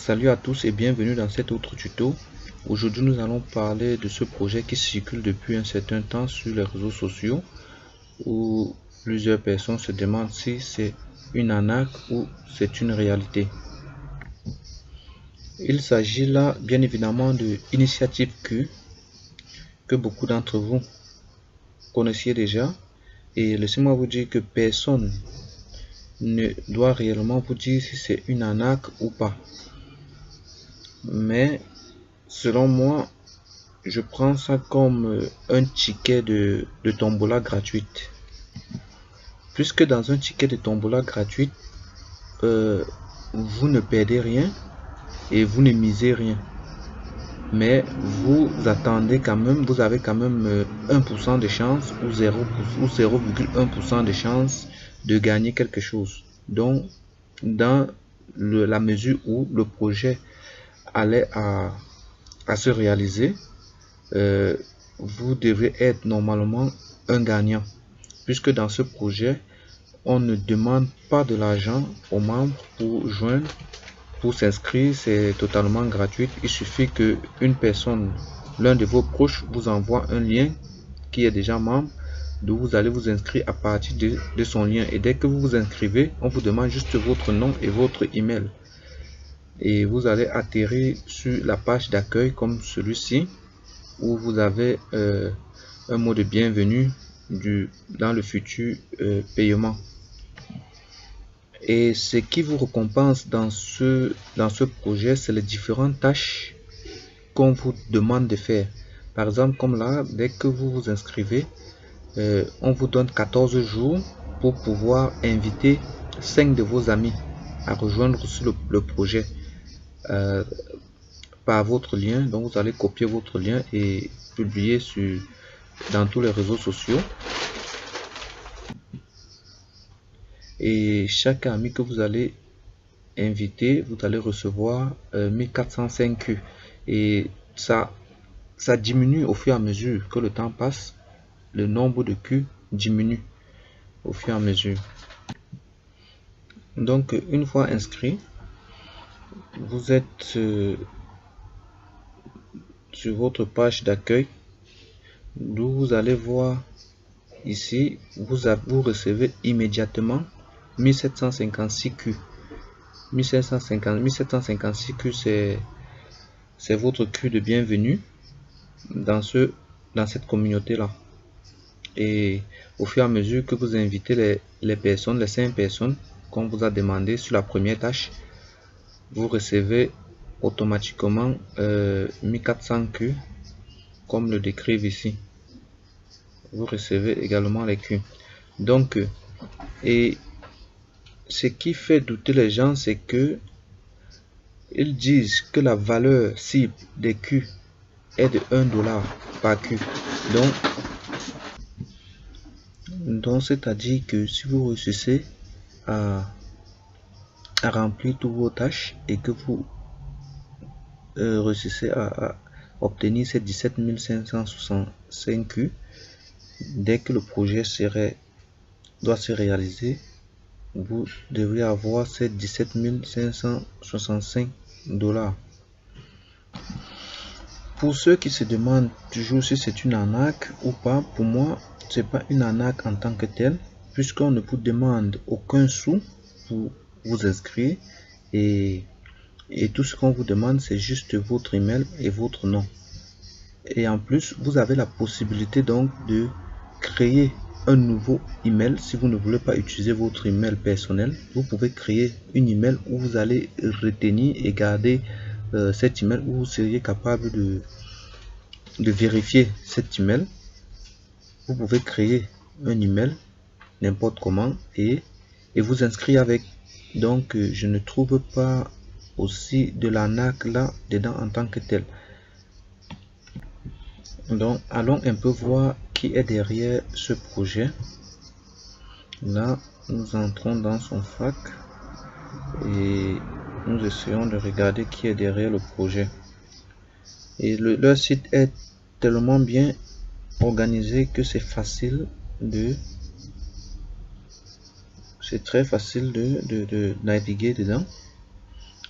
Salut à tous et bienvenue dans cet autre tuto. Aujourd'hui nous allons parler de ce projet qui circule depuis un certain temps sur les réseaux sociaux où plusieurs personnes se demandent si c'est une arnaque ou c'est une réalité. Il s'agit là bien évidemment de Initiative Q que beaucoup d'entre vous connaissiez déjà, et laissez-moi vous dire que personne ne doit réellement vous dire si c'est une arnaque ou pas. Mais selon moi, je prends ça comme un ticket de tombola gratuite. Puisque dans un ticket de tombola gratuite, vous ne perdez rien et vous ne misez rien. Mais vous attendez quand même, vous avez quand même 1% de chance ou 0,1% de chance de gagner quelque chose. Donc, dans la mesure où le projet allait à se réaliser, vous devez être normalement un gagnant, puisque dans ce projet, on ne demande pas de l'argent aux membres pour joindre, pour s'inscrire, c'est totalement gratuit. Il suffit que une personne, l'un de vos proches, vous envoie un lien qui est déjà membre, d'où vous allez vous inscrire à partir de son lien. Et dès que vous vous inscrivez, on vous demande juste votre nom et votre email. Et vous allez atterrir sur la page d'accueil comme celui-ci, où vous avez un mot de bienvenue dans le futur paiement. Et ce qui vous récompense dans ce projet, c'est les différentes tâches qu'on vous demande de faire. Par exemple, comme là, dès que vous vous inscrivez, on vous donne 14 jours pour pouvoir inviter 5 de vos amis à rejoindre sur le projet par votre lien. Donc vous allez copier votre lien et publier dans tous les réseaux sociaux. Et chaque ami que vous allez inviter, vous allez recevoir 1405 Q. Et ça diminue au fur et à mesure que le temps passe. Le nombre de Q diminue au fur et à mesure. Donc une fois inscrit, vous êtes sur votre page d'accueil, d'où vous allez voir ici, vous recevez immédiatement 1756 Q. 1756 Q, c'est votre Q de bienvenue dans cette communauté là. Et au fur et à mesure que vous invitez les 5 personnes qu'on vous a demandé sur la première tâche, vous recevez automatiquement 1400 Q comme le décrivent ici. Vous recevez également les Q. Donc, et ce qui fait douter les gens, c'est que ils disent que la valeur cible des Q est de 1 dollar par Q. Donc c'est-à-dire que si vous réussissez à remplir toutes vos tâches et que vous réussissez à obtenir ces 17 565 Q, dès que le projet doit se réaliser, vous devrez avoir ces 17 565 dollars. Pour ceux qui se demandent toujours si c'est une arnaque ou pas, pour moi, c'est pas une arnaque en tant que telle, puisqu'on ne vous demande aucun sou pour vous inscrire et tout ce qu'on vous demande, c'est juste votre email et votre nom. Et en plus, vous avez la possibilité donc de créer un nouveau email. Si vous ne voulez pas utiliser votre email personnel, vous pouvez créer une email où vous allez retenir et garder cet email, où vous seriez capable de vérifier cet email. Vous pouvez créer un email n'importe comment et vous inscrire avec. Donc je ne trouve pas aussi de l'arnaque là dedans en tant que tel. Donc allons un peu voir qui est derrière ce projet. Là nous entrons dans son FAQ et nous essayons de regarder qui est derrière le projet. Et leur site est tellement bien organisé que c'est très facile de naviguer dedans.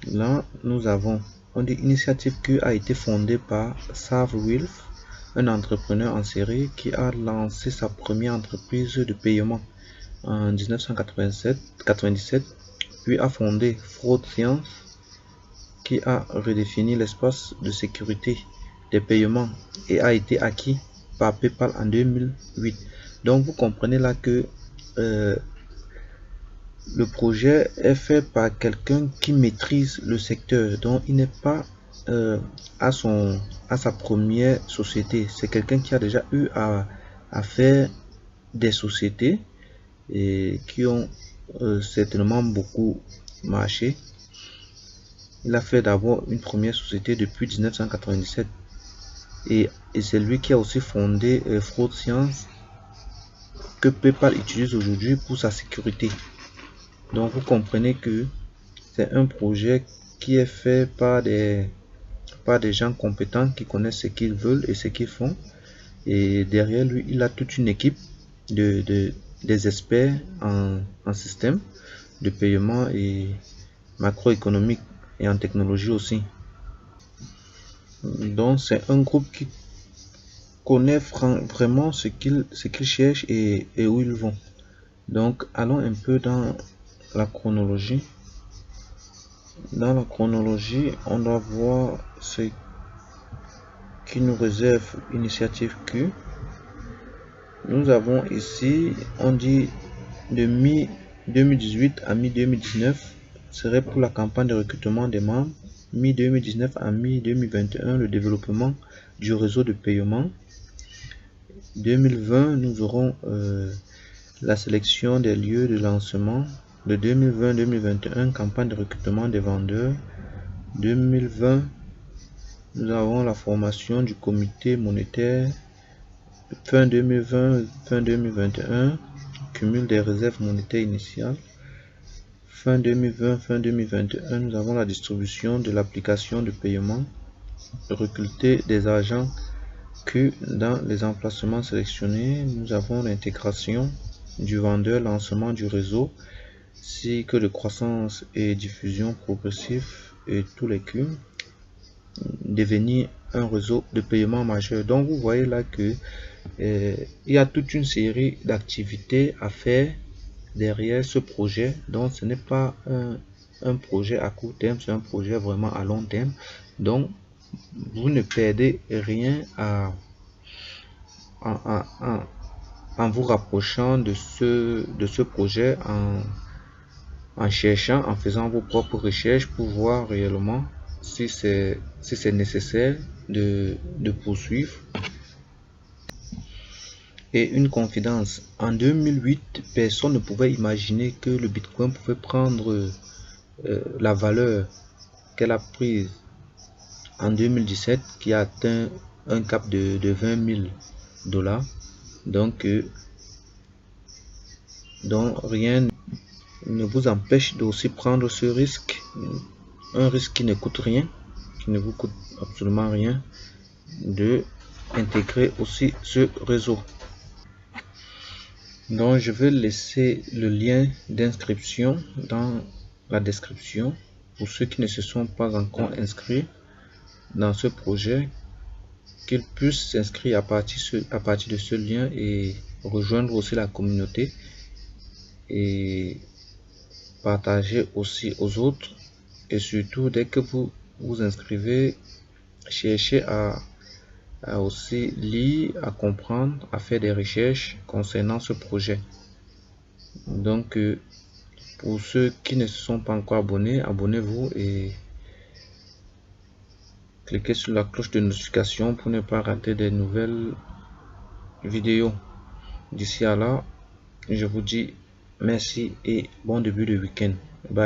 Là, nous avons, on dit Initiative Q a été fondée par Sav Wilf, un entrepreneur en série qui a lancé sa première entreprise de paiement en 1997, puis a fondé Fraud Science qui a redéfini l'espace de sécurité des paiements et a été acquis par PayPal en 2008. Donc vous comprenez là que le projet est fait par quelqu'un qui maîtrise le secteur, donc il n'est pas à sa première société. C'est quelqu'un qui a déjà eu à faire des sociétés et qui ont certainement beaucoup marché. Il a fait d'abord une première société depuis 1997 et c'est lui qui a aussi fondé Fraud Science que PayPal utilise aujourd'hui pour sa sécurité. Donc vous comprenez que c'est un projet qui est fait par des gens compétents qui connaissent ce qu'ils veulent et ce qu'ils font. Et derrière lui, il a toute une équipe des experts en système de paiement et macroéconomique et en technologie aussi. Donc c'est un groupe qui connaît vraiment ce qu'ils cherchent et où ils vont. Donc allons un peu dans la chronologie. Dans la chronologie, on doit voir ce qui nous réserve Initiative Q. Nous avons ici, on dit de mi-2018 à mi-2019 serait pour la campagne de recrutement des membres. Mi-2019 à mi-2021, le développement du réseau de paiement. 2020, nous aurons la sélection des lieux de lancement. De 2020-2021, campagne de recrutement des vendeurs. 2020, nous avons la formation du comité monétaire. Fin 2020, fin 2021, cumul des réserves monétaires initiales. Fin 2020, fin 2021, nous avons la distribution de l'application de paiement. Recruter des agents Q dans les emplacements sélectionnés. Nous avons l'intégration du vendeur, lancement du réseau, cycle de croissance et diffusion progressive et tous les Q. Devenir un réseau de paiement majeur. Donc vous voyez là que il y a toute une série d'activités à faire derrière ce projet. Donc ce n'est pas un projet à court terme, c'est un projet vraiment à long terme. Donc vous ne perdez rien en vous rapprochant de ce projet, en cherchant, en faisant vos propres recherches pour voir réellement si c'est nécessaire de poursuivre. Et une confidence, en 2008, personne ne pouvait imaginer que le Bitcoin pouvait prendre la valeur qu'elle a prise en 2017, qui a atteint un cap de 20 000 $. Donc rien ne vous empêche d'aussi prendre ce risque, un risque qui ne coûte rien, qui ne vous coûte absolument rien, de intégrer aussi ce réseau. Donc je vais laisser le lien d'inscription dans la description pour ceux qui ne se sont pas encore inscrits dans ce projet, qu'ils puissent s'inscrire à partir de ce lien et rejoindre aussi la communauté et partager aussi aux autres. Et surtout, dès que vous vous inscrivez, cherchez à aussi lire, à comprendre, à faire des recherches concernant ce projet. Donc pour ceux qui ne se sont pas encore abonnés, abonnez-vous et cliquez sur la cloche de notification pour ne pas rater des nouvelles vidéos. D'ici à là, je vous dis merci et bon début de week-end. Bye.